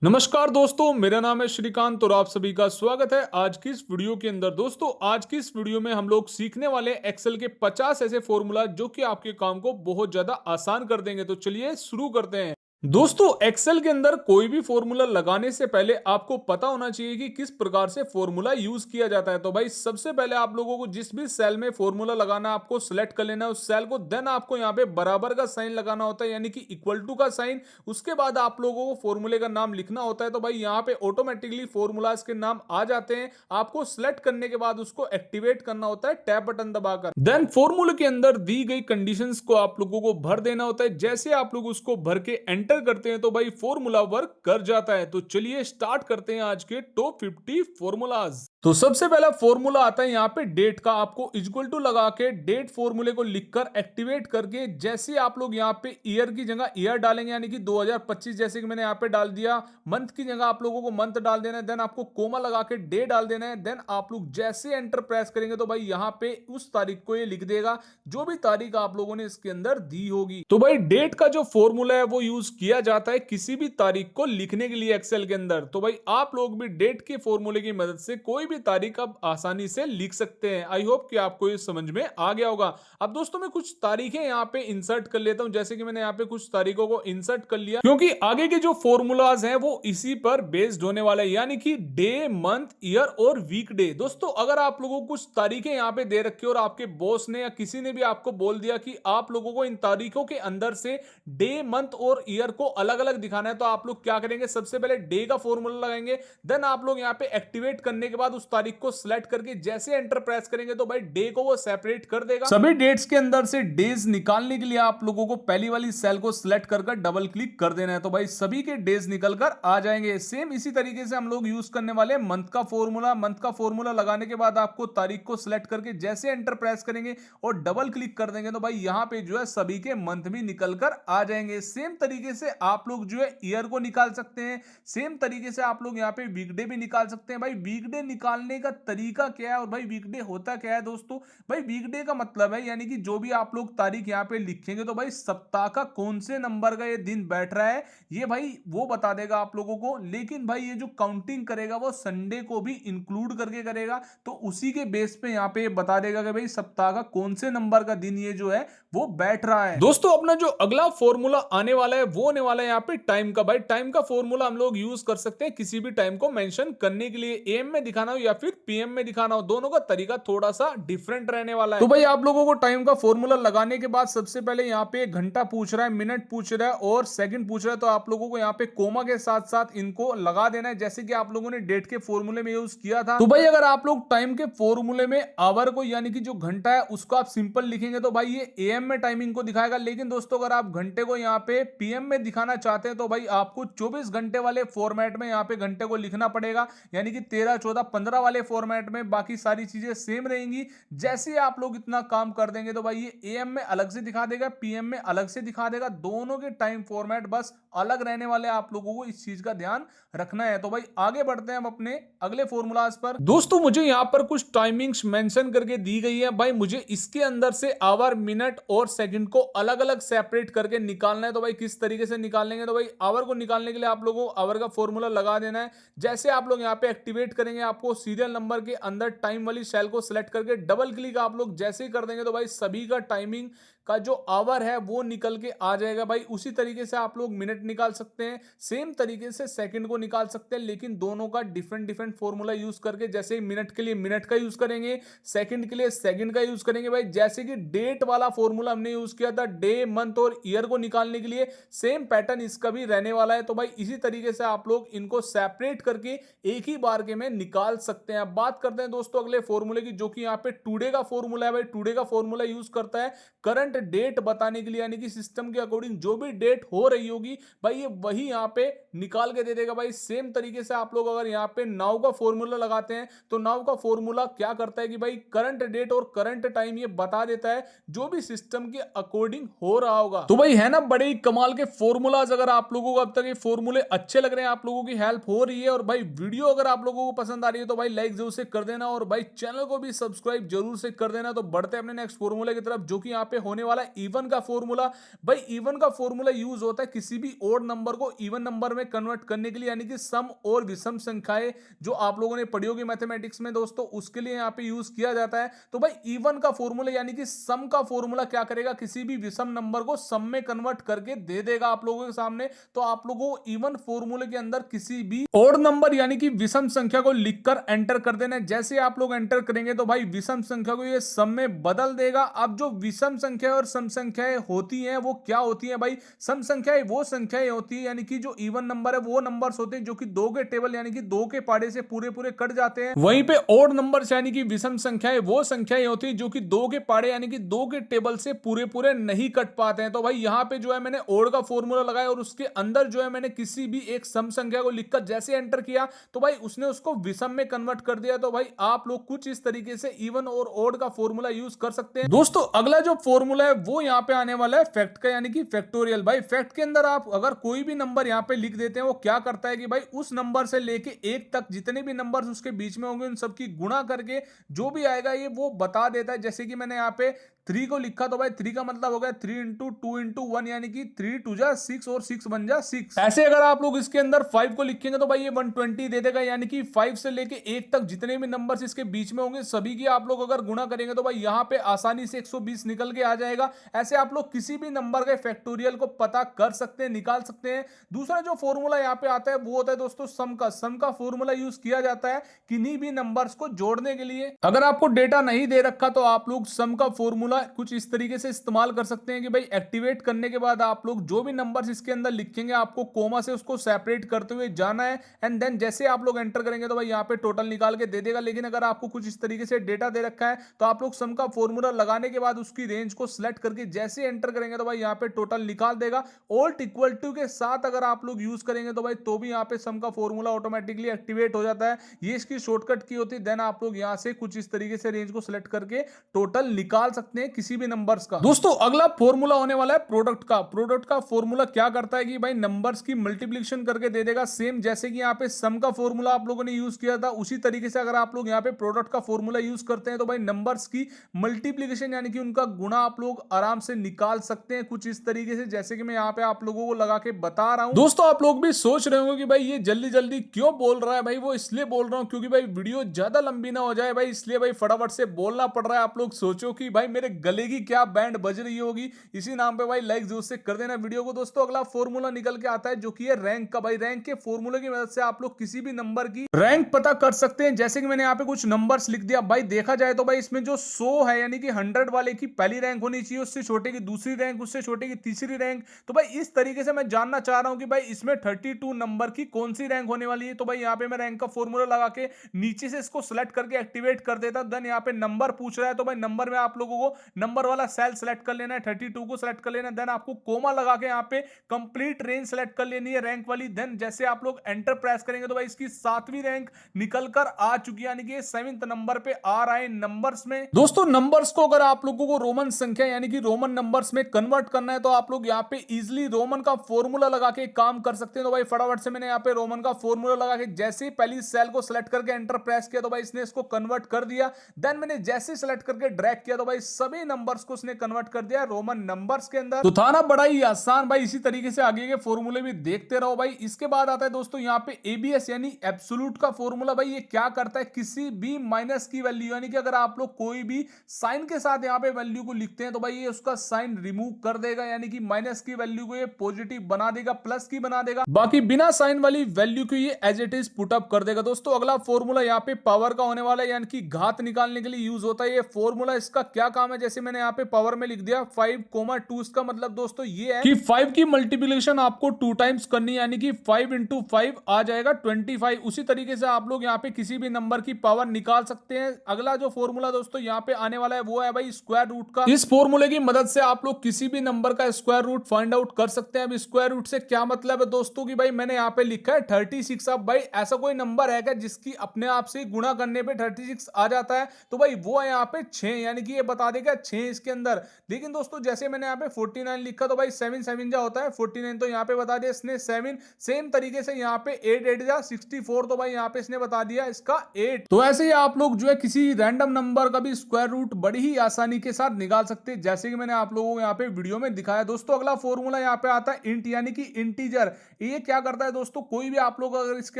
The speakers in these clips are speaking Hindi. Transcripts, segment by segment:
नमस्कार दोस्तों, मेरा नाम है श्रीकांत और आप सभी का स्वागत है आज की इस वीडियो के अंदर। दोस्तों, आज की इस वीडियो में हम लोग सीखने वाले एक्सेल के 50 ऐसे फॉर्मूला जो कि आपके काम को बहुत ज्यादा आसान कर देंगे। तो चलिए शुरू करते हैं। दोस्तों, एक्सेल के अंदर कोई भी फॉर्मूला लगाने से पहले आपको पता होना चाहिए कि किस प्रकार से फॉर्मूला यूज किया जाता है। तो भाई सबसे पहले आप लोगों को जिस भी सेल में फॉर्मूला लगाना है आपको सिलेक्ट कर लेना है उस सेल को। देन आपको यहाँ पे बराबर का साइन लगाना होता है, यानी कि इक्वल टू का साइन। उसके बाद आप लोगों को फॉर्मूले का नाम लिखना होता है। तो भाई यहाँ पे ऑटोमेटिकली फॉर्मूलाज के नाम आ जाते हैं। आपको सिलेक्ट करने के बाद उसको एक्टिवेट करना होता है टैब बटन दबाकर। देन फॉर्मूले के अंदर दी गई कंडीशंस को आप लोगों को भर देना होता है। जैसे आप लोग उसको भर के एंटर करते हैं तो भाई फॉर्मूला वर्क कर जाता है। तो चलिए स्टार्ट करते हैं आज के टॉप 50 फॉर्मूलाज। तो सबसे पहला फॉर्मूला आता है यहाँ पे डेट का। आपको इक्वल टू लगा के डेट फॉर्मूले को लिखकर एक्टिवेट करके जैसे आप लोग यहाँ पे ईयर की जगह ईयर डालेंगे, यानी कि 2025 जैसे कि मैंने यहाँ पे डाल दिया। मंथ की जगह आप लोगों को मंथ डाल देना है। देन आपको कोमा लगा के डे डाल देना है। देन आप लोग जैसे एंटर प्रेस करेंगे तो भाई यहाँ पे उस तारीख को ये लिख देगा जो भी तारीख आप लोगों ने इसके अंदर दी होगी। तो भाई डेट का जो फॉर्मूला है वो यूज किया जाता है किसी भी तारीख को लिखने के लिए एक्सेल के अंदर। तो भाई आप लोग भी डेट के फॉर्मूले की मदद से कोई भी तारीख आप आसानी से लिख सकते हैं। आई होप कि आपको ये समझ में आ गया होगा। अब दोस्तों मैं कुछ तारीखें यहाँ पे इंसर्ट कर लेता हूं। जैसे कि मैंने यहाँ पे कुछ तारीखों को इंसर्ट कर लिया, क्योंकि आगे के जो फॉर्मूलाज हैं वो इसी पर बेस्ड होने वाले हैं, यानी कि डे, मंथ, ईयर और वीक डे। दोस्तों अगर आप लोगों को कुछ तारीखें यहाँ पे दे रखी और आपके बॉस ने या किसी ने भी आपको बोल दिया कि आप लोगों को इन तारीखों के अंदर से डे, मंथ और ईयर को अलग अलग दिखाना है, तो आप लोग क्या करेंगे, सबसे पहले डे का फॉर्मूला लगाएंगे। देन आप लोग यहाँ पे एक्टिवेट करने के बाद उस तारीख को सिलेक्ट करके जैसे एंटर प्रेस करेंगे तो भाई डे को वो सेपरेट कर देगा। सभी डेट्स के अंदर से डेज निकालने के लिए आप लोगों को पहली वाली सेल को सिलेक्ट कर डबल क्लिक कर देना है। तो भाई सभी के डेज निकल कर आ जाएंगे। सेम इसी तरीके से हम लोग यूज करने वाले मंथ का फॉर्मूला। मंथ का फॉर्मूला लगाने के बाद आपको तारीख को सिलेक्ट करके जैसे एंटर प्रेस करेंगे और डबल क्लिक कर देंगे तो भाई यहाँ पे जो है सभी के मंथ भी निकल कर आ जाएंगे। सेम तरीके से आप लोग जो है ईयर को निकाल सकते हैं। सेम तरीके से आप लोग यहाँ पे वीकडे भी निकाल सकते हैं। भाई वीकडे निकालने का तरीका क्या है और भाई वीकडे होता क्या है दोस्तों? भाई वीकडे का मतलब है यानी कि जो भी आप लोग तारीख यहाँ पे लिखेंगे तो भाई सप्ताह का कौन से नंबर का ये दिन बैठ रहा है ये भाई वो बता देगा आप लोगों को। लेकिन भाई ये जो काउंटिंग करेगा वो संडे को भी इंक्लूड करके करेगा, तो उसी के बेस पे यहाँ पे बता देगा कि भाई सप्ताह का कौन से नंबर का दिन ये जो है वो बैठ रहा है। दोस्तों अपना जो अगला फॉर्मूला आने वाला है वो होने वाला है यहाँ पे टाइम का। भाई टाइम का फॉर्मूला हम लोग यूज कर सकते हैं किसी भी टाइम को मेंशन करने के लिए। एएम में दिखाना हो या फिर पीएम में दिखाना हो, दोनों का तरीका थोड़ा सा डिफरेंट रहने वाला है। तो भाई आप लोगों को टाइम का फॉर्मूला लगाने के बाद सबसे पहले यहाँ पे घंटा पूछ रहा है, मिनट पूछ रहा है और सेकंड पूछ रहा है, तो आप लोगों को यहाँ पे कोमा के साथ साथ इनको लगा देना है जैसे कि आप लोगों ने डेट के फॉर्मूले में यूज किया था। तो भाई अगर आप लोग टाइम के फॉर्मूले में आवर को यानी कि जो घंटा है उसको आप सिंपल लिखेंगे तो भाई ये एएम में टाइमिंग को दिखाएगा। लेकिन दोस्तों अगर आप घंटे को यहाँ पे पीएम में दिखाना चाहते हैं तो भाई आपको 24 घंटे वाले फॉर्मेट में यहाँ पे घंटे को लिखना पड़ेगा, यानी कि 13, 14, 15 वाले फॉर्मेट में। बाकी सारी चीजें सेम रहेंगी। जैसे ही आप लोग इतना काम कर देंगे तो भाई ये एएम में अलग से दिखा देगा, पीएम में अलग से दिखा देगा। दोनों के टाइम फॉर्मेट बस अलग रहने वाले, आप लोगों को इस चीज का ध्यान रखना है। तो भाई आगे बढ़ते हैं हम अपने अगले फॉर्मूलाज पर। दोस्तों मुझे यहाँ पर कुछ टाइमिंग्स मेंशन करके दी गई है। भाई मुझे इसके अंदर से आवर, मिनट और सेकंड को अलग अलग सेपरेट करके निकालना है। तो भाई किस तरीके से निकालेंगे, तो भाई आवर को निकालने के लिए आप लोगों को आवर का फॉर्मूला लगा देना है। जैसे आप लोग यहाँ पे एक्टिवेट करेंगे आपको सीरियल नंबर के अंदर टाइम वाली सेल को सिलेक्ट करके डबल क्लिक आप लोग जैसे ही कर देंगे तो भाई सभी का टाइमिंग का जो आवर है वो निकल के आ जाएगा। भाई उसी तरीके से आप लोग मिनट निकाल सकते हैं, सेम तरीके से सेकंड को निकाल सकते हैं, लेकिन दोनों का डिफरेंट डिफरेंट फॉर्मूला यूज करके। जैसे मिनट के लिए मिनट का यूज करेंगे, सेकंड के लिए सेकंड का यूज करेंगे। भाई जैसे कि डेट वाला फॉर्मूला हमने यूज किया था डे, मंथ और ईयर को निकालने के लिए, सेम पैटर्न इसका भी रहने वाला है। तो भाई इसी तरीके से आप लोग इनको सेपरेट करके एक ही बार के में निकाल सकते हैं। अब बात करते हैं दोस्तों अगले फॉर्मूले की, जो कि यहाँ पे टुडे का फॉर्मूला है। भाई टुडे का फॉर्मूला यूज करता है करंट डेट बताने के लिए, यानी कि सिस्टम के अकॉर्डिंग जो भी डेट हो रही होगी भाई ये वही यहाँ पे निकाल के दे देगा। भाई सेम तरीके से आप लोग अगर यहाँ पे नाउ का फॉर्मूला लगाते हैं तो नाउ का फॉर्मूला क्या करता है कि भाई करंट डेट और करंट टाइम ये बता देता है जो भी सिस्टम के अकॉर्डिंग हो रहा होगा। तो भाई है ना बड़े ही कमाल के फॉर्मूलाज। अगर आप लोगों को अब तक ये फॉर्मूले अच्छे लग रहे हैं, आप लोगों की हेल्प हो रही है और भाई वीडियो अगर आप लोगों को पसंद आ रही है तो भाई लाइक जरूर से कर देना और भाई चैनल को भी सब्सक्राइब जरूर से कर देना। तो बढ़ते हैं अपने नेक्स्ट फॉर्मूले की तरफ, जो कि यहाँ पे होने होने वाला है इवन का फॉर्मूला। भाई इवन का फॉर्मूला यूज होता है किसी भी ओड नंबर को इवन नंबर में कन्वर्ट करने के लिए, यानी कि सम और विषम संख्याएं जो आप लोगों ने पढ़ी होगी मैथमेटिक्स में दोस्तों, उसके लिए यहां पे यूज किया जाता है। तो भाई इवन का फॉर्मूला यानी कि सम का फॉर्मूला क्या करेगा, किसी भी विषम नंबर को सम में कन्वर्ट करके दे देगा आप लोगों के सामने। तो आप लोगों को इवन फॉर्मूले के अंदर किसी भी ओड नंबर यानी कि विषम संख्या को लिखकर एंटर कर देना है। जैसे आप लोग एंटर करेंगे तो भाई विषम संख्या को ये सम में बदल देगा। अब जो विषम संख्या और सम संख्याएं होती हैं वो क्या होती हैं भाई, सम संख्याएं वो संख्याएं होती है यानी कि जो इवन नंबर है वो नंबर्स होते हैं जो कि दो के टेबल यानी कि दो के पाड़े से पूरे पूरे कट जाते हैं। वहीं पे ओड नंबर्स यानी कि विषम संख्याएं वो संख्याएं होती है जो कि दो के पाड़े यानी कि दो के टेबल से पूरे पूरे नहीं कट पाते हैं। तो भाई यहां पे जो है मैंने ओड का फॉर्मूला लगाया और उसके अंदर जो है मैंने किसी भी एक सम संख्या को लिखकर जैसे एंटर किया तो भाई उसने उसको विषम में कन्वर्ट कर दिया। तो भाई आप लोग कुछ इस तरीके से इवन और ओड का फॉर्मूला यूज कर सकते हैं। दोस्तों अगला जो फॉर्मूला है वो यहाँ पे आने वाला है फैक्ट का यानी कि फैक्टोरियल। भाई फैक्ट के अंदर आप अगर कोई भी नंबर यहाँ पे लिख देते हैं वो क्या करता है कि भाई उस नंबर से लेके एक तक जितने भी नंबर्स उसके बीच में होंगे उन सबकी गुणा करके जो भी आएगा ये वो बता देता है। जैसे कि मैंने यहाँ पे 3 को लिखा तो भाई 3 का मतलब हो गया 3 इंटू 2 इंटू 1 यानी कि 3 2 जा 6 और 6 1 जा 6। ऐसे अगर आप लोग इसके अंदर 5 को लिखेंगे तो भाई ये 120 दे देगा यानी कि 5 से लेके 1 तक जितने भी नंबर्स इसके बीच में होंगे सभी की आप लोग अगर गुणा करेंगे तो भाई यहाँ पे आसानी से 120 निकल के आ जाएगा। ऐसे आप लोग किसी भी नंबर के फैक्टोरियल को पता कर सकते हैं, निकाल सकते हैं। दूसरा जो फॉर्मूला यहाँ पे आता है वो होता है दोस्तों सम का। सम का फॉर्मूला यूज किया जाता है किन्हीं भी नंबर्स को जोड़ने के लिए। अगर आपको डेटा नहीं दे रखा तो आप लोग सम का फॉर्मूला कुछ इस तरीके से इस्तेमाल कर सकते हैं कि भाई एक्टिवेट करने के बाद आप लोग जो भी नंबर्स इसके अंदर लिखेंगे आपको कोमा से उसको सेपरेट करते हुए जाना है एंड देन जैसे आप लोग एंटर करेंगे तो भाई यहाँ पे टोटल निकाल के दे देगा। लेकिन अगर आपको कुछ इस तरीके से डेटा दे रखा है तो आप लोग सम का फॉर्मूला लगाने के बाद उसकी रेंज को सिलेक्ट करके जैसे एंटर करेंगे तो भाई यहाँ पे टोटल निकाल देगा। ऑल्ट इक्वल टू के साथ अगर आप लोग यूज करेंगे तो भाई तो भी यहाँ पे सम का फॉर्मूला ऑटोमेटिकली एक्टिवेट हो जाता है। ये इसकी शॉर्टकट की होती है। देन आप लोग यहाँ से कुछ इस तरीके से रेंज को सिलेक्ट करके टोटल निकाल सकते हैं किसी भी नंबर्स का। दोस्तों अगला फॉर्मूला होने वाला है प्रोडक्ट का। प्रोडक्ट का फॉर्मूला क्या करता है कि भाई नंबर्स की मल्टीप्लिकेशन करके दे देगा। सेम जैसे कि यहाँ पे सम का फॉर्मूला आप लोगों ने यूज किया था उसी तरीके से अगर आप लोग यहाँ पे प्रोडक्ट का फॉर्मूला यूज करते हैं तो भाई नंबर्स की मल्टीप्लिकेशन यानी कि उनका गुणा आप लोग आराम से निकाल सकते हैं कुछ इस तरीके से जैसे कि मैं यहाँ पे आप लोगों को लगा के बता रहा हूं। दोस्तों आप लोग भी सोच रहे होंगे कि भाई ये जल्दी जल्दी क्यों बोल रहा है। भाई वो इसलिए बोल रहा हूं क्योंकि भाई वीडियो ज्यादा लंबी ना हो जाए भाई, इसलिए भाई फटाफट से बोलना पड़ रहा है। आप लोग सोचो कि भाई मेरे गले की क्या बैंड बज रही होगी, इसी नाम पे भाई लाइक जरूर से कर देना वीडियो को। दोस्तों अगला फॉर्मूला निकल के आता है जो कि है रैंक का। भाई रैंक के फॉर्मूले की मदद से आप लोग किसी भी नंबर की रैंक पता कर सकते हैं। जैसे कि मैंने यहाँ पे कुछ नंबर्स लिख दिया। भाई देखा जाए तो भाई इसमें जो 100 है यानी कि 100 वाले की पहली रैंक होनी चाहिए, उससे छोटे की दूसरी रैंक, उससे छोटे की तीसरी रैंक। तो भाई इस तरीके से मैं जानना चाह रहा हूं कि भाई इसमें 32 नंबर की कौन सी रैंक होने वाली है। तो भाई यहाँ पे मैं रैंक का फॉर्मूला लगा के नीचे से इसको सेलेक्ट करके एक्टिवेट कर देता। देन यहाँ पे नंबर पूछ रहा है तो भाई नंबर में आप लोगों को नंबर वाला सेल सेलेक्ट कर लेना है, 32 को सेलेक्ट कर लेना है। देन आपको कोमा लगा के यहाँ पे कंप्लीट रेंज सेलेक्ट कर लेनी है रैंक वाली। देन जैसे आप लोग एंटर प्रेस करेंगे तो भाई इसकी 7वीं रैंक निकल कर आ चुकी है यानी कि 7th नंबर पे आ रहा है नंबर्स में। दोस्तों नंबर्स को अगर आप लोगों को रोमन संख्या यानी कि रोमन नंबर्स में कन्वर्ट करना है तो आप लोग यहाँ पे इजिली रोमन का फॉर्मूला लगा के काम कर सकते हैं। तो भाई फटाफट से मैंने यहाँ पे रोमन का फॉर्मूला लगा के जैसे ही पहली सेल को सिलेक्ट करके एंटर प्रेस किया तो भाई इसने इसको कन्वर्ट कर दिया। देन मैंने जैसे सिलेक्ट करके ड्रैग किया तो भाई सभी नंबर्स को उसने कन्वर्ट कर दिया रोमन नंबर्स के अंदर। तो था ना बड़ा ही आसान भाई। इसी तरीके से आगे के फॉर्मूले भी देखते रहो भाई। इसके बाद आता है दोस्तों यहाँ पे एबीएस यानी एब्सोल्यूट का फॉर्मूला। भाई ये क्या करता है, किसी भी माइनस की वैल्यू यानी कि अगर आप लोग कोई भी साइन के साथ यहाँ पे वैल्यू को लिखते हैं तो भाई ये उसका साइन रिमूव कर देगा यानी कि माइनस की वैल्यू को ये पॉजिटिव बना देगा, प्लस की बना देगा। बाकी बिना साइन वाली वैल्यू को ये as it is put up कर देगा। दोस्तों अगला फॉर्मूला यहाँ पे पावर का होने वाला है यानी कि घात निकालने के लिए यूज होता है ये फॉर्मूला। इसका क्या काम है, जैसे मैंने यहाँ पे पावर में लिख दिया 5,2। इसका मतलब दोस्तों ये है कि 5 की मल्टीप्लिकेशन आपको 2 टाइम्स करनी है यानी कि 5 इंटू 5 आ जाएगा 25। उसी तरीके से आप लोग यहाँ पे किसी भी नंबर की पावर निकाल सकते हैं। अगला जो फॉर्मूला दोस्तों यहाँ पे आने वाला है वो है भाई स्क्वायर रूट का। इस फॉर्मूले की मदद से आप लोग किसी भी नंबर का स्क्वायर रूट फाइंड आउट कर सकते हैं। अब स्क्वायर रूट से क्या मतलब है दोस्तों कि भाई मैंने यहाँ पे लिखा है 36। अब भाई ऐसा कोई नंबर है क्या जिसकी अपने आप से गुणा करने पे 36 आ जाता है, तो भाई वो है यहाँ पे 6 यानी कि ये बता देगा क्या 6 इसके अंदर। लेकिन दोस्तों जैसे मैंने यहाँ पे 49 लिखा तो भाई 7 7 जा होता है 49, तो यहाँ पे बता दिया इसने 7। सेम तरीके से यहाँ पे 8 8 जा 64, तो भाई यहाँ पे इसने बता दिया इसका 8। तो ऐसे ही आप लोग जो है किसी रैंडम नंबर का भी स्क्वायर रूट बड़ी ही आसानी के साथ निकाल सकते हैं, जैसे कि मैंने आप लोगों को यहाँ पे वीडियो में दिखाया। दोस्तों अगला फॉर्मूला यहाँ पे आता है इंट यानी कि इंटीजर। ये क्या करता है दोस्तों, कोई भी आप लोग अगर इसके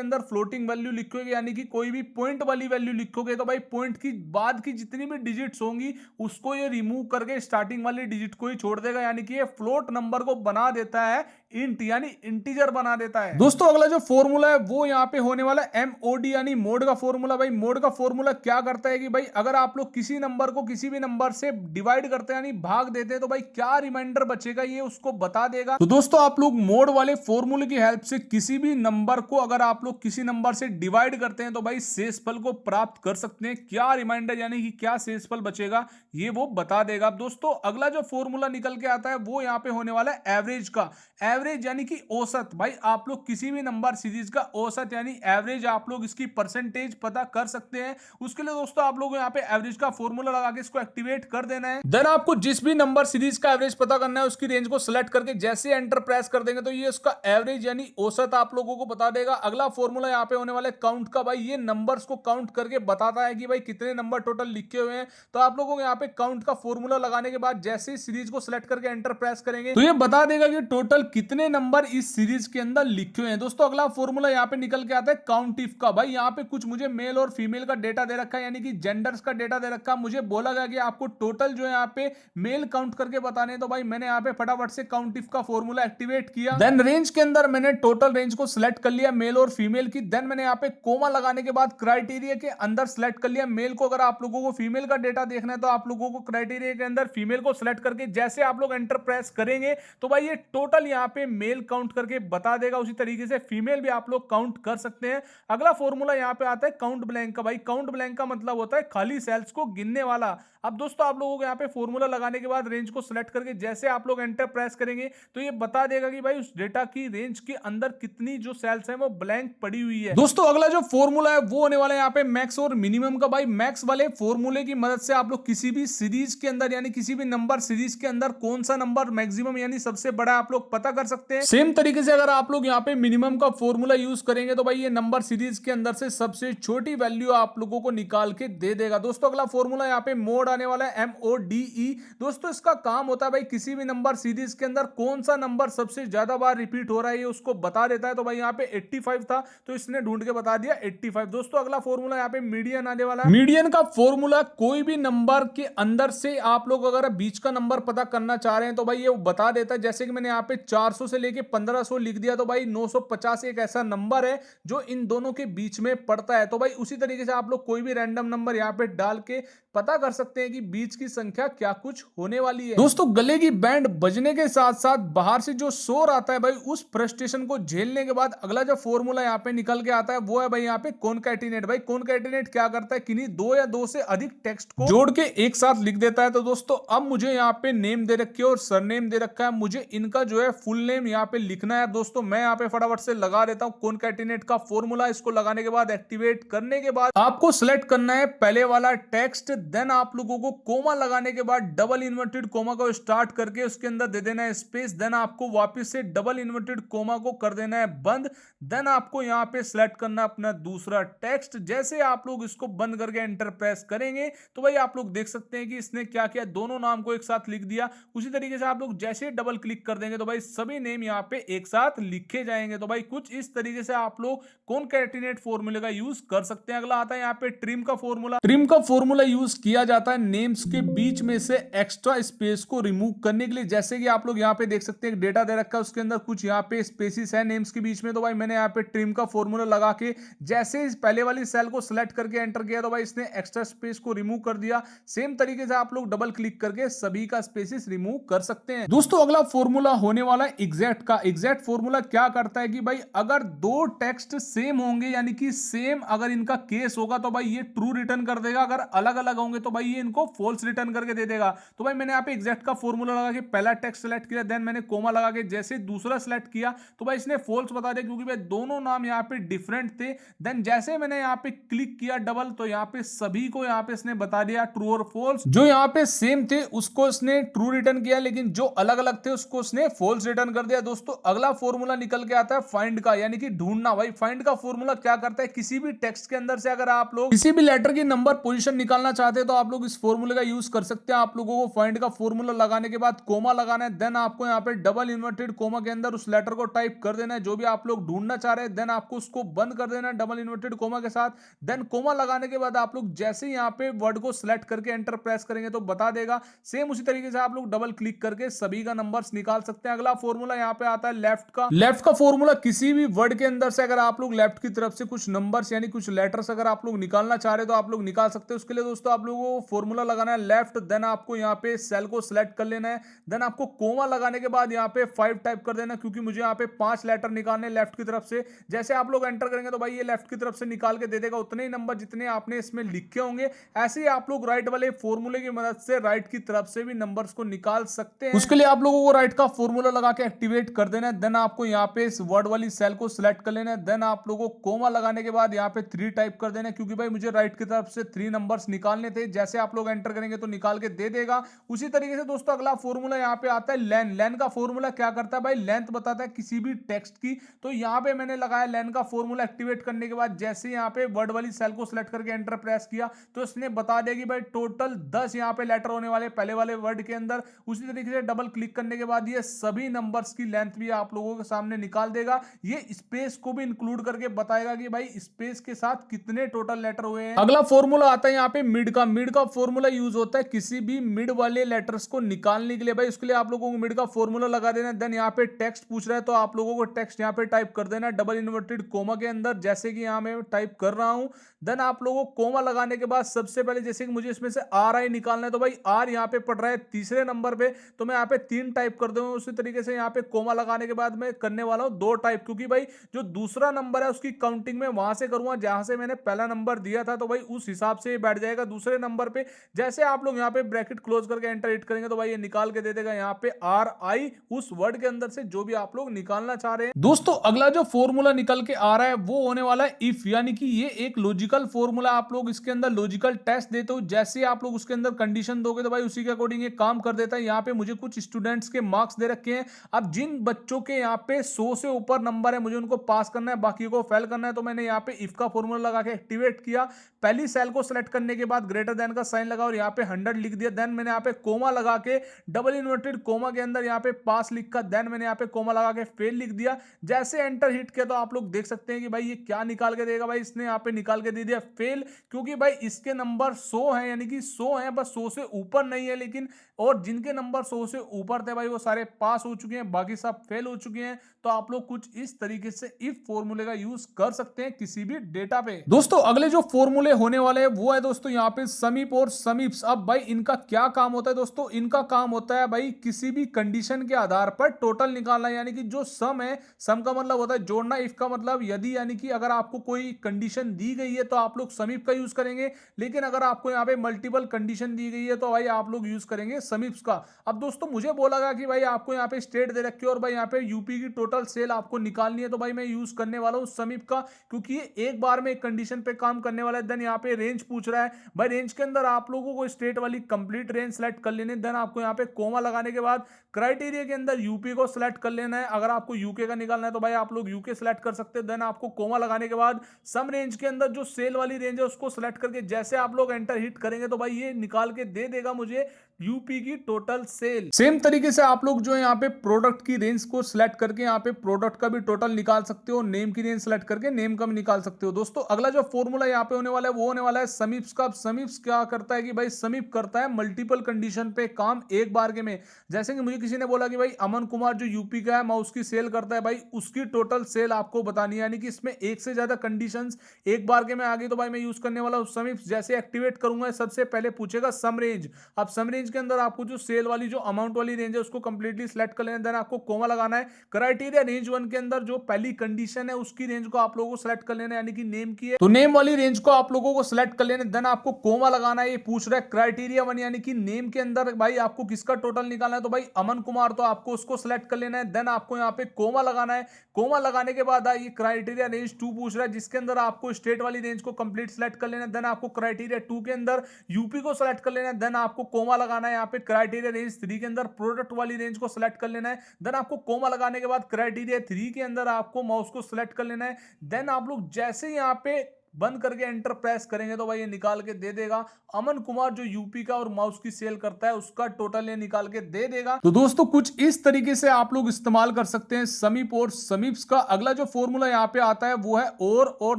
अंदर फ्लोटिंग वैल्यू लिखोगे यानी कि कोई भी पॉइंट वाली वैल्यू लिखोगे तो भाई पॉइंट की बाद की जितनी भी डिजिट्स होंगी उसको ये रिमूव करके स्टार्टिंग वाली डिजिट को ही छोड़ देगा, यानी कि ये फ्लोट नंबर को बना देता है इंट यानी इंटीजर बना देता है। दोस्तों अगला जो फॉर्मूला है वो यहाँ पे होने वाला है एमओडी यानी मोड का फॉर्मूला। भाई मोड का फॉर्मूला क्या करता है कि भाई अगर आप लोग किसी नंबर को किसी भी नंबर से डिवाइड करते हैं यानी भाग देते हैं तो भाई क्या रिमाइंडर बचेगा ये उसको बता देगा। तो दोस्तों आप लोग मोड वाले फॉर्मूले की हेल्प से किसी भी नंबर को अगर आप लोग किसी नंबर से डिवाइड करते हैं तो भाई शेषफल को प्राप्त कर सकते हैं। क्या रिमाइंडर यानी कि क्या शेषफल बचेगा ये वो बता देगा। अब दोस्तों अगला जो फॉर्मूला निकल के आता है वो यहाँ पे होने वाला है एवरेज का। एवरेज यानी कि औसत। भाई आप लोग किसी भी नंबर सीरीज का औसत यानी एवरेज आप लोग इसकी परसेंटेज पता कर सकते हैं। उसके लिए दोस्तों आप लोग यहाँ पे एवरेज का फॉर्मूला लगा के इसको एक्टिवेट कर देना है। देन आपको जिस भी नंबर सीरीज का एवरेज पता करना है उसकी रेंज को सिलेक्ट करके जैसे एंटर प्रेस कर देंगे तो ये उसका एवरेज यानी औसत आप लोगों को बता देगा। अगला फॉर्मूला यहाँ पे होने वाला है काउंट का। भाई ये नंबर्स को काउंट करके बताता है कि भाई कितने नंबर टोटल लिखे हुए हैं। तो आप लोगों को यहाँ पे काउंट का फॉर्मूला लगाने के बाद जैसे ही सीरीज को सिलेक्ट करके एंटर प्रेस करेंगे तो ये बता देगा कि टोटल कितने नंबर इस सीरीज के अंदर लिखे हुए हैं। दोस्तों अगला फॉर्मूला यहाँ पे निकल के आता है काउंट इफ का। भाई यहाँ पे कुछ मुझे मेल और फीमेल का डेटा दे रखा है यानी कि जेंडर्स का डेटा दे रखा है। मुझे बोला गया कि आपको टोटल जो है यहाँ पे मेल काउंट करके बताने, तो भाई मैंने यहाँ पे फटाफट से काउंट इफ का फॉर्मूला एक्टिवेट किया। देन रेंज के अंदर मैंने टोटल रेंज को सिलेक्ट कर लिया मेल और फीमेल की। देन मैंने यहाँ पे कोमा लगाने के बाद क्राइटेरिया के अंदर सिलेक्ट कर लिया मेल को। अगर आप लोगों को फीमेल का डेटा देखना है तो आप लोगों को क्राइटेरिया के अंदर फीमेल को सिलेक्ट करके जैसे आप लोग एंटर प्रेस करेंगे तो भाई ये टोटल यहाँ पे मेल काउंट करके बता देगा। उसी तरीके से फीमेल भी आप लोग काउंट कर सकते हैं। अगला फॉर्मूला यहाँ पे आता है काउंट ब्लैंक का। भाई काउंट ब्लैंक का मतलब होता है खाली सेल्स को गिनने वाला। अब दोस्तों आप लोगों को यहाँ पे फॉर्मूला लगाने के बाद रेंज को सिलेक्ट करके जैसे आप लोग एंटर प्रेस करेंगे तो ये बता देगा कि भाई उस डेटा की रेंज के अंदर कितनी जो सेल्स है वो ब्लैंक पड़ी हुई है। दोस्तों अगला जो फॉर्मूला है वो होने वाला है यहाँ पे मैक्स और मिनिमम का। भाई मैक्स वाले फॉर्मूले की मदद से आप लोग किसी भी सीरीज के अंदर यानी किसी भी नंबर सीरीज के अंदर कौन सा नंबर मैक्सिमम यानी सबसे बड़ा आप लोग पता कर सकते हैं। सेम तरीके से अगर आप लोग यहाँ पे मिनिमम का फॉर्मूला यूज करेंगे तो भाई ये नंबर सीरीज के अंदर से सबसे छोटी वैल्यू आप लोगों को निकाल के दे देगा। दोस्तों अगला फॉर्मूला यहाँ पे मोड आने वाला है MODE। दोस्तों इसका काम होता है भाई किसी भी नंबर सीरीज के अंदर कौन सा नंबर सबसे ज्यादा बार रिपीट हो रहा है ये उसको बता देता है। तो भाई यहाँ पे 85 था तो इसने ढूंढ के बता दिया 85। दोस्तों अगला फॉर्मूला यहाँ पे मीडियन आने वाला है। मीडियन का फॉर्मूला कोई भी नंबर के अंदर से आप लोग अगर बीच का नंबर पता करना चाह रहे हैं तो भाई ये बता देता है। जैसे कि मैंने यहाँ पे 400 से लेके 1500 लिख दिया तो भाई 950 एक ऐसा नंबर है जो इन दोनों के बीच में पड़ता है। तो भाई उसी तरीके से आप लोग कोई भी रैंडम नंबर यहाँ पे डाल के पता कर सकते हैं कि बीच की संख्या क्या कुछ होने वाली है। दोस्तों गले की बैंड बजने के साथ साथ बाहर से जो शोर आता है भाई उस फ्रस्ट्रेशन को झेलने के बाद अगला जो फॉर्मूला यहाँ पे निकल के आता है वो है भाई यहाँ पे कॉनकैटिनेट। भाई कॉनकैटिनेट क्या करता है किन्हीं दो या दो से अधिक टेक्स्ट को जोड़ के एक साथ लिख देता है। तो दोस्तों अब मुझे यहाँ पे नेम दे रखी है और सरनेम दे रखा है, मुझे इनका जो है फुल नेम यहाँ पे लिखना है। दोस्तों मैं यहाँ पे फटाफट से लगा देता हूँ कॉनकैटिनेट का फॉर्मूला। इसको लगाने के बाद एक्टिवेट करने के बाद आपको सिलेक्ट करना है पहले वाला टेक्स्ट। देन आप लोगों को कोमा लगाने के बाद डबल इन्वर्टेड कोमा को स्टार्ट करके उसके अंदर दे देना है स्पेस। देन आपको वापस से डबल इन्वर्टेड कोमा को कर देना है बंद। देन आपको यहाँ पे सिलेक्ट करना है अपना दूसरा टेक्स्ट। जैसे आप लोग इसको बंद करके एंटर प्रेस करेंगे तो भाई आप लोग देख सकते हैं कि इसने क्या किया, दोनों नाम को एक साथ लिख दिया। उसी तरीके से आप लोग जैसे डबल क्लिक कर देंगे तो भाई सभी नेम यहाँ पे एक साथ लिखे जाएंगे। तो भाई कुछ इस तरीके से आप लोग कॉनकैटिनेट फॉर्मूले का यूज कर सकते हैं। अगला आता है यहाँ पे ट्रिम का फॉर्मूला। ट्रिम का फॉर्मूला यूज किया जाता है नेम्स के बीच में से एक्स्ट्रा स्पेस को रिमूव करने के लिए। जैसे कि आप लोग यहाँ पे देख सकते हैं डेटा दे रखा है उसके अंदर कुछ यहाँ पे स्पेसिस है नेम्स के बीच में। तो भाई मैंने यहाँ पे ट्रिम का फॉर्मूला लगा के जैसे पहले वाली सेल को सिलेक्ट करके एंटर किया तो भाई इसने एक्स्ट्रा स्पेस को रिमूव कर दिया। सेम तरीके से आप लोग डबल क्लिक करके सभी का स्पेसिस रिमूव कर सकते हैं। दोस्तों अगला फॉर्मूला होने वाला है एग्जैक्ट फॉर्मूला क्या करता है कि भाई अगर दो टेक्स्ट सेम होंगे यानी कि सेम अगर इनका केस होगा तो भाई ये ट्रू रिटर्न कर देगा, अगर अलग अलग होंगे तो भाई ये इनको फॉल्स रिटर्न करके दे देगा। तो भाई मैंने यहाँ पे एग्जैक्ट का फॉर्मूला लगा के पहला टेक्स्ट सेलेक्ट किया, देन मैंने कोमा लगा के जैसे दूसरा सेलेक्ट किया तो भाई इसने फॉल्स बता दिया क्योंकि भाई दोनों नाम यहाँ पे डिफरेंट थे। देन जैसे मैंने यहाँ पे क्लिक किया डबल तो यहाँ पे सभी को यहाँ पे इसने बता दिया ट्रू और फॉल्स। जो यहाँ पे सेम थे उसको इसने ट्रू रिटर्न किया, लेकिन जो अलग अलग थे उसको उसने फॉल्स रिटर्न कर दिया। दोस्तों अगला फॉर्मूला निकल के आता है फाइंड का, यानी कि ढूंढना। भाई फाइंड का फॉर्मूला क्या करता है, किसी भी टेक्स्ट के अंदर से अगर आप लोग किसी भी लेटर की नंबर पोजीशन निकालना चाहते हैं तो आप लोग इस फॉर्मूले का यूज कर सकते हैं। आप लोगों को फाइंड का फॉर्मूला लगाने के बाद कोमा लगाना है, देन आपको यहाँ पे डबल इन्वर्टेड कोमा के अंदर उस लेटर को टाइप कर देना है जो भी आप लोग ढूंढना चाह रहे हैं, देन आपको उसको बंद कर देना है डबल इन्वर्टेड कोमा के साथ। देन कोमा लगाने के बाद आप लोग जैसे ही यहाँ पे वर्ड को सिलेक्ट करके एंटर प्रेस करेंगे तो बता देगा। सेम उसी तरीके से आप लोग डबल क्लिक करके सभी का नंबर्स निकाल सकते हैं। अगला फॉर्मूला यहाँ पे आता है लेफ्ट का फॉर्मूला। किसी भी वर्ड के अंदर से अगर आप लोग लेफ्ट की तरफ से कुछ नंबर्स यानी कुछ लेटर्स अगर आप लोग निकालना चाह रहे हो तो आप लोग निकाल सकते हैं। उसके लिए दोस्तों आप लोगों को फॉर्मूला लगाना है लेफ्ट, देन आपको यहाँ पे सेल को सिलेक्ट कर लेना है, देन आपको कोमा लगाने के बाद यहाँ पे 5 टाइप कर देना क्योंकि मुझे यहाँ पे 5 लेटर निकालने लेफ्ट की तरफ से। जैसे आप लोग एंटर करेंगे तो भाई ये लेफ्ट की तरफ से निकाल के दे देगा उतने ही नंबर जितने आपने इसमें लिखे होंगे। ऐसे ही आप लोग राइट वाले फॉर्मूले की मदद से राइट की तरफ से भी नंबर्स को निकाल सकते हैं। उसके लिए आप लोगों को राइट का फॉर्मूला लगा के एक्टिवेट कर देना है, देन आपको यहाँ पे इस वर्ड वाली सेल को सिलेक्ट कर लेना है, देन आप लोगों को कोमा लगाने के बाद यहाँ पे 3 टाइप कर देना है क्योंकि भाई मुझे राइट की तरफ से 3 नंबर्स निकालने थे। जैसे आप लोग एंटर करेंगे तो निकाल के दे देगा। उसी तरीके से दोस्तों अगला फॉर्मूला यहाँ पे आता है लेन का फॉर्मूला क्या करता है भाई लेंथ बताता है किसी भी टेक्स्ट की। तो यहाँ पे मैंने लगाया लेन का फॉर्मूला एक्टिवेट करने के बाद जैसे यहाँ पे वर्ड वाली सेल को सिलेक्ट करके एंटर प्रेस किया तो इसने बता दिया कि भाई टोटल 10 यहाँ पे लेटर होने वाले पहले वाले वर्ड के अंदर। उसी तरीके से डबल क्लिक करने के बाद ये सभी नंबर्स की लेंथ भी आप लोगों के सामने निकाल देगा। ये स्पेस को भी इंक्लूड करके बताएगा कि भाई स्पेस के साथ कितने टोटल लेटर हुए हैं। अगला फॉर्मूला आता है यहाँ पे मिड का फॉर्मूला यूज होता है किसी भी मिड वाले लेटर्स को निकालने के लिए। भाई उसके लिए आप लोगों को मिड का फॉर्मूला लगा देना, देन यहाँ पे टेक्स्ट पूछ रहा है तो आप लोगों को टेक्स्ट यहाँ पे टाइप कर देना डबल इन्वर्टेड कोमा के अंदर जैसे कि यहाँ मैं टाइप कर रहा हूं। देन आप लोगों को कोमा लगाने के बाद सबसे पहले जैसे कि मुझे इसमें से आर आई निकालना है तो भाई आर यहाँ पे पड़ रहा है तीसरे नंबर पे तो मैं यहाँ पे 3 टाइप कर दूंगा। उसी तरीके से यहाँ पे कोमा लगाने के बाद मैं करने वाला हूँ 2 टाइप क्योंकि भाई जो दूसरा नंबर है उसकी काउंटिंग में वहां से करूंगा जहां से मैंने पहला नंबर दिया था तो भाई उस हिसाब से बैठ जाएगा दूसरे नंबर पे। जैसे आप लोग यहाँ पे ब्रैकेट क्लोज करके एंटर हिट करेंगे तो भाई ये निकाल के दे देगा यहाँ पे आर आई उस वर्ड के अंदर से जो भी आप लोग निकालना चाह रहे हैं। दोस्तों अगला जो फॉर्मूला निकल के आ रहा है वो होने वाला है इफ, यानी कि ये एक लॉजिकल फॉर्मूला। आप लोग इसके अंदर लॉजिकल टेस्ट देते हो, जैसे आप लोग उसके अंदर कंडीशन दोगे तो भाई उसी के अकॉर्डिंग ये काम कर देता है। यहाँ पे मुझे कुछ स्टूडेंट्स के मार्क्स दे रखे हैं, अब जिन बच्चों के यहाँ पे 100 से ऊपर नंबर है मुझे उनको पास करना है बाकी को फेल करना है। तो मैंने यहाँ पे इफ का फॉर्मूला लगा के एक्टिवेट किया, पहली सेल को सिलेक्ट करने के बाद ग्रेटर देन का साइन लगा और यहाँ पे 100 लिख दिया, देन मैंने यहाँ पे कोमा लगा के डबल इन्वर्टेड कोमा के अंदर यहाँ पे पास लिखा, देन मैंने यहाँ पे कोमा लगा के फेल लिख दिया। जैसे एंटर हिट किया तो आप लोग देख सकते हैं कि भाई ये क्या निकाल के देगा। भाई इसने यहाँ पे निकाल के दे दिया फेल क्योंकि भाई इसके नंबर 100 हैं यानी कि 100 हैं बस 100 से ऊपर नहीं है, लेकिन और जिनके नंबर 100 से ऊपर थे भाई वो सारे पास हो चुके हैं बाकी सब फेल हो चुके हैं। तो आप लोग कुछ इस तरीके से इफ फॉर्मूले का यूज कर सकते हैं किसी भी डेटा पे। दोस्तों अगले जो फॉर्मूले होने वाले हैं वो है दोस्तों यहाँ पे समीप और समीप्स। अब भाई इनका क्या काम होता है दोस्तों, इनका काम होता है भाई किसी भी कंडीशन के आधार पर टोटल निकालना, यानी कि जो सम है, सम का मतलब होता है जोड़ना, इफ का मतलब यदि, यानी कि अगर आपको कोई कंडीशन दी गई है तो आप लोग समीप का यूज करेंगे, लेकिन अगर आपको यहाँ पे मल्टीपल कंडीशन दी गई है तो भाई आप लोग यूज करेंगे समीप्स का। अब दोस्तों मुझे बोला गया कि भाई आपको यहाँ पे स्टेट दे रखी है और भाई यहाँ पे यूपी की टोटल सेल आपको निकालनी है, तो भाई मैं यूज करने वाला हूँ समीप का क्योंकि ये एक बार में एक कंडीशन पे काम करने वाला है। देन यहाँ पे रेंज पूछ रहा है, भाई रेंज के अंदर आप लोगों को स्टेट वाली कंप्लीट रेंज सेलेक्ट कर लेनी है। देन आपको यहाँ पे कोमा लगाने के बाद क्राइटेरिया के अंदर यूपी को सिलेक्ट कर लेना है। अगर आपको यूके का निकालना है तो भाई आप लोग यूके सिलेक्ट कर सकते हैं। देन आपको कोमा लगाने के बाद सम रेंज के अंदर जो सेल वाली रेंज है उसको सिलेक्ट करके जैसे आप लोग एंटर हिट करेंगे तो भाई ये निकाल के दे देगा मुझे यूपी की टोटल सेल। सेम तरीके से आप लोग जो है यहाँ पे प्रोडक्ट की रेंज को सिलेक्ट करके यहाँ पे प्रोडक्ट का भी टोटल निकाल सकते हो, नेम की रेंज सिलेक्ट करके नेम का भी निकाल सकते हो। दोस्तों अगला जो फॉर्मूला यहाँ पे होने वाला है वो होने वाला है समीप्स का। समीप्स क्या करता है कि भाई समीप करता है मल्टीपल कंडीशन पे काम एक बार के में। जैसे कि मुझे किसी ने बोला कि भाई अमन कुमार जो यूपी का है मैं उसकी सेल करता है, भाई उसकी टोटल सेल आपको बतानी है, यानी कि इसमें एक से ज्यादा कंडीशंस एक बार के में आ गई तो भाई मैं यूज करने वाला हूं समीप्स। जैसे एक्टिवेट करूंगा सबसे पहले पूछेगा सम रेंज। अब सम रेंज के अंदर आपको जो सेल वाली जो अमाउंट वाली रेंज है उसको कंप्लीटली सिलेक्ट कर लेना है। देन आपको कोमा लगाना है। क्राइटेरिया रेंज 1 के अंदर जो पहली कंडीशन है उसकी रेंज को आप लोगों को सिलेक्ट कर लेना है, यानी कि नेम की है तो नेम वाली रेंज को आप लोगों को सिलेक्ट कर लेना है। देन आपको कोमा लगाना है। ये पूछ रहा है क्राइटेरिया 1 यानी कि नेम के अंदर भाई आपको किसका टोटल निकालना है, तो भाई अमन कुमार, तो आपको उसको सिलेक्ट कर लेना है। देन आपको यहाँ पे कोमा लगाना है। कोमा लगाने के बाद ये क्राइटेरिया रेंज 2 पूछ रहा है जिसके अंदर आपको स्टेट वाली रेंज को कंप्लीट सिलेक्ट कर लेना है। देन आपको क्राइटेरिया 2 के अंदर यूपी को सिलेक्ट कर लेना है। देन आपको कोमा लगाना है। यहाँ पे क्राइटेरिया रेंज 3 के अंदर प्रोडक्ट वाली रेंज को सिलेक्ट कर लेना है। देन आपको कोमा लगाने के बाद क्राइटेरिया 3 के अंदर आपको माउस को सिलेक्ट कर लेना है। देन आप लोग जैसे यहाँ पे बंद करके एंटर प्रेस करेंगे तो भाई ये निकाल के दे देगा अमन कुमार जो यूपी का और माउस की सेल करता है उसका टोटल ये निकाल के दे देगा। तो दोस्तों कुछ इस तरीके से आप लोग इस्तेमाल कर सकते हैं समीप और समीप्स का। अगला जो फॉर्मूला यहाँ पे आता है वो है और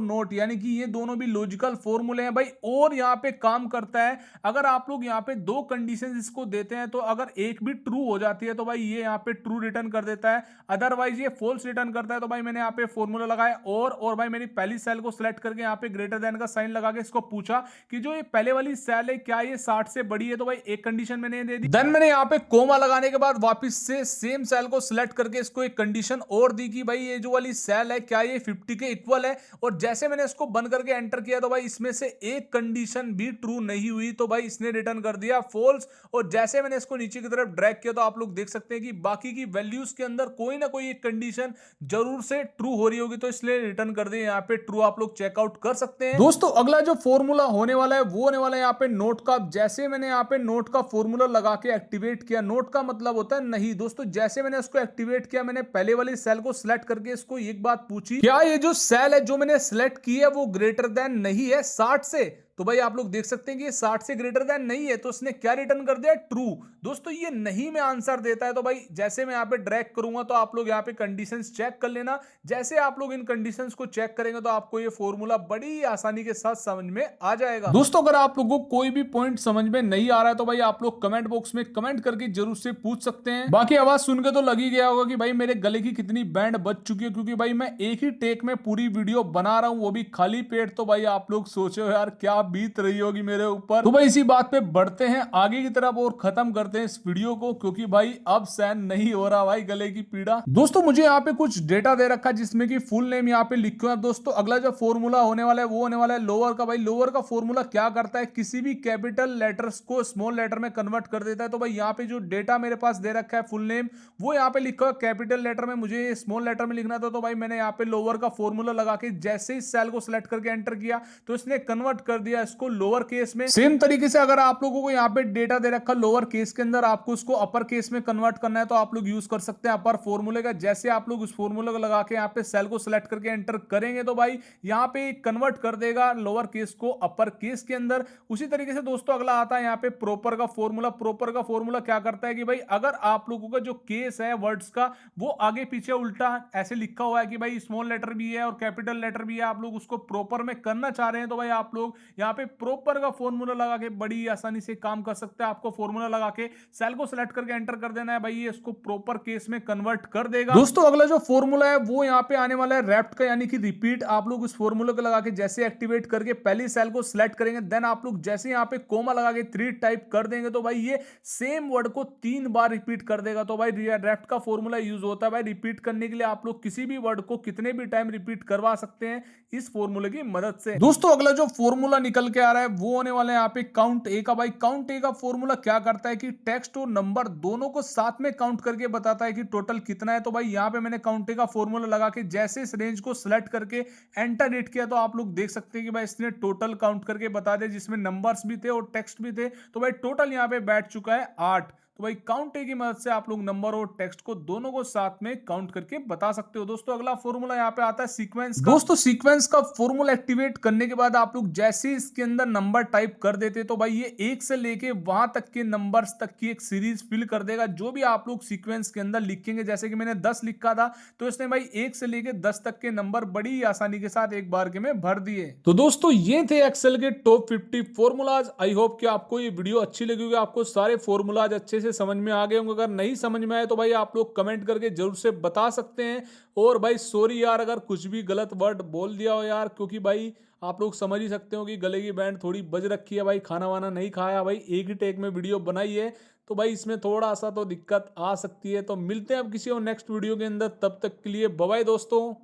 नोट, यानी कि ये दोनों भी लॉजिकल फॉर्मूले हैं भाई। और यहाँ पे काम करता है अगर आप लोग यहाँ पे दो कंडीशन इसको देते हैं तो अगर एक भी ट्रू हो जाती है तो भाई ये यहाँ पे ट्रू रिटर्न कर देता है, अदरवाइज ये फॉल्स रिटर्न करता है। तो भाई मैंने यहाँ पे फॉर्मूला लगाया और भाई मेरी पहली सेल को सिलेक्ट करके यहाँ पे ग्रेटर देन का साइन लगा के इसको पूछा कि जो ये पहले वाली सेल है क्या ये 60 से बड़ी है, तो भाई एक कंडीशन मैंने दे दी। देन मैंने यहाँ पे कोमा लगाने के बाद वापस से सेम सेल को सिलेक्ट करके इसको एक कंडीशन और दी कि भाई ये जो वाली सेल है क्या ये 50 के इक्वल है। और जैसे मैंने इसको बंद करके एंटर किया तो भाई इसमें से एक कंडीशन भी ट्रू नहीं हुई तो भाई इसने रिटर्न कर दिया फॉल्स। और जैसे मैंने इसको नीचे की तरफ ड्रैग किया तो आप लोग देख सकते हैं कि बाकी की वैल्यूज के अंदर कोई ना कोई एक कंडीशन जरूर से ट्रू हो रही होगी तो इसलिए रिटर्न कर दिया यहाँ पे ट्रू। आप लोग चेकआउट कर सकते हैं। दोस्तों अगला जो फॉर्मूला होने वाला है वो होने वाला है यहाँ पे नोट का। जैसे मैंने यहाँ पे नोट का फॉर्मूला लगा के एक्टिवेट किया, नोट का मतलब होता है नहीं दोस्तों, जैसे मैंने इसको एक्टिवेट किया मैंने पहले वाली सेल को सिलेक्ट करके इसको एक बात पूछी क्या ये जो सेल है जो मैंने सिलेक्ट की है वो ग्रेटर देन नहीं है 60 से, तो भाई आप लोग देख सकते हैं कि ये 60 से ग्रेटर देन नहीं है तो उसने क्या रिटर्न कर दिया ट्रू। दोस्तों ये नहीं में आंसर देता है तो भाई जैसे मैं यहाँ पे ड्रैग करूंगा तो आप लोग यहाँ पे कंडीशंस चेक कर लेना। जैसे आप लोग इन कंडीशंस को चेक करेंगे तो आपको ये फॉर्मूला बड़ी आसानी के साथ समझ में आ जाएगा। दोस्तों अगर आप लोगों को कोई भी पॉइंट समझ में नहीं आ रहा है तो भाई आप लोग कमेंट बॉक्स में कमेंट करके जरूर से पूछ सकते हैं। बाकी आवाज सुन के तो लग ही गया होगा कि भाई मेरे गले की कितनी बैंड बच चुकी है, क्योंकि भाई मैं एक ही टेक में पूरी वीडियो बना रहा हूं वो भी खाली पेट। तो भाई आप लोग सोचो यार क्या बीत रही होगी मेरे ऊपर। तो भाई इसी बात पे बढ़ते हैं आगे की तरफ और खत्म करते हैं इस वीडियो को, क्योंकि भाई अब सहन नहीं हो रहा भाई गले की पीड़ा। दोस्तों मुझे यहाँ पे कुछ डेटा दे रखा है जिसमें कि फुल नेम यहाँ पे लिखे हुए हैं। दोस्तों अगला जो फॉर्मूला होने वाला है वो होने वाला है लोअर का। भाई लोअर का फॉर्मूला क्या करता है, किसी भी कैपिटल लेटर्स को स्मॉल लेटर में कन्वर्ट कर देता है। तो भाई यहाँ पे जो डेटा मेरे पास दे रखा है फुल नेम वो यहाँ पे लिखा है कैपिटल लेटर में, मुझे स्मॉल लेटर में लिखना था। तो भाई मैंने यहाँ पे लोअर का फॉर्मूला लगा के जैसे ही सेल को सिलेक्ट करके एंटर किया तो इसने कन्वर्ट कर दिया इसको लोअर केस में। सेम तरीके से अगर आप लोगों को यहाँ पे डेटा दे रखा लोअर केस के अंदर आपको उसको अपर केस में कन्वर्ट करना है तो आप लोग यूज कर सकते हैं अपर फॉर्मूले का। जैसे आप लोग उस फॉर्मूले को लगा के यहाँ पे सेल को सिलेक्ट करके एंटर करेंगे तो भाई यहाँ पे कन्वर्ट कर देगा लोअर केस को अपर केस के अंदर। उसी तरीके से दोस्तों अगला आता है यहाँ पे प्रॉपर का फॉर्मूला। प्रॉपर का फॉर्मूला क्या करता है कि भाई अगर आप लोगों का जो केस है वर्ड्स का वो आगे पीछे उल्टा ऐसे लिखा हुआ है कि भाई स्मॉल लेटर भी है और कैपिटल लेटर भी है, आप लोग उसको प्रॉपर में करना चाह रहे हैं तो भाई आप लोग यहाँ पे प्रॉपर का फॉर्मूला लगा के बड़ी आसानी से काम कर सकते हैं। आपको फॉर्मूला लगा के सेल को सिलेक्ट करके एंटर कर देना है, भाई ये इसको प्रॉपर केस में कन्वर्ट कर देगा। दोस्तों अगला जो फॉर्मूला है वो यहाँ पे आने वाला है रेप्ट का, यानी कि रिपीट। आप लोग उस फॉर्मूले को लगा के जैसे एक्टिवेट करके पहली सेल को सिलेक्ट करेंगे देन आप लोग जैसे यहाँ पे कोमा लगा के 3 टाइप कर देंगे तो भाई ये सेम वर्ड को 3 बार रिपीट कर देगा। तो भाई रेप्ट का फॉर्मूला यूज होता है भाई रिपीट करने के लिए। आप लोग किसी भी वर्ड को कितने भी टाइम रिपीट करवा सकते हैं इस फॉर्मूले की मदद से। दोस्तों अगला जो फॉर्मूला निकल के आ रहा है वो होने वाला है यहाँ पे काउंट ए का। भाई काउंट ए का फॉर्मूला क्या करता है कि टेक्स्ट और नंबर दोनों को साथ में काउंट करके बताता है कि टोटल कितना है। तो भाई यहाँ पे मैंने काउंट ए का फॉर्मूला लगा के जैसे इस रेंज को सिलेक्ट करके एंटर हिट किया तो आप लोग देख सकते हैं कि भाई इसने टोटल काउंट करके बता दिया जिसमें नंबर्स भी थे और टेक्स्ट भी थे। तो भाई टोटल यहाँ पे बैठ चुका है 8। तो भाई काउंट ए की मदद से आप लोग नंबर और टेक्स्ट को दोनों को साथ में काउंट करके बता सकते हो। दोस्तों अगला फॉर्मूला यहाँ पे आता है सीक्वेंस का। दोस्तों सीक्वेंस का फॉर्मूला एक्टिवेट करने के बाद आप लोग जैसे इसके अंदर नंबर टाइप कर देते तो भाई ये 1 से लेके वहां तक के नंबर्स तक की एक सीरीज फिल कर देगा जो भी आप लोग सीक्वेंस के अंदर लिखेंगे। जैसे कि मैंने 10 लिखा था तो इसने भाई 1 से लेके 10 तक के नंबर बड़ी आसानी के साथ एक बार के में भर दिए। तो दोस्तों ये थे एक्सेल के टॉप 50 फॉर्मूलाज। आई होप कि आपको ये वीडियो अच्छी लगी होगी, आपको सारे फॉर्मूलाज अच्छे से समझ में आ गए होंगे। अगर नहीं समझ में आए तो भाई आप लोग कमेंट करके जरूर से बता सकते हैं। और भाई सॉरी यार अगर कुछ भी गलत वर्ड बोल दिया हो यार, क्योंकि भाई आप लोग समझ ही सकते हो कि गले की बैंड थोड़ी बज रखी है भाई, खाना वाना नहीं खाया भाई, एक ही टेक में वीडियो बनाई है, तो भाई इसमें थोड़ा सा तो दिक्कत आ सकती है। तो मिलते हैं अब किसी और नेक्स्ट वीडियो के अंदर, तब तक के लिए बाय बाय दोस्तों।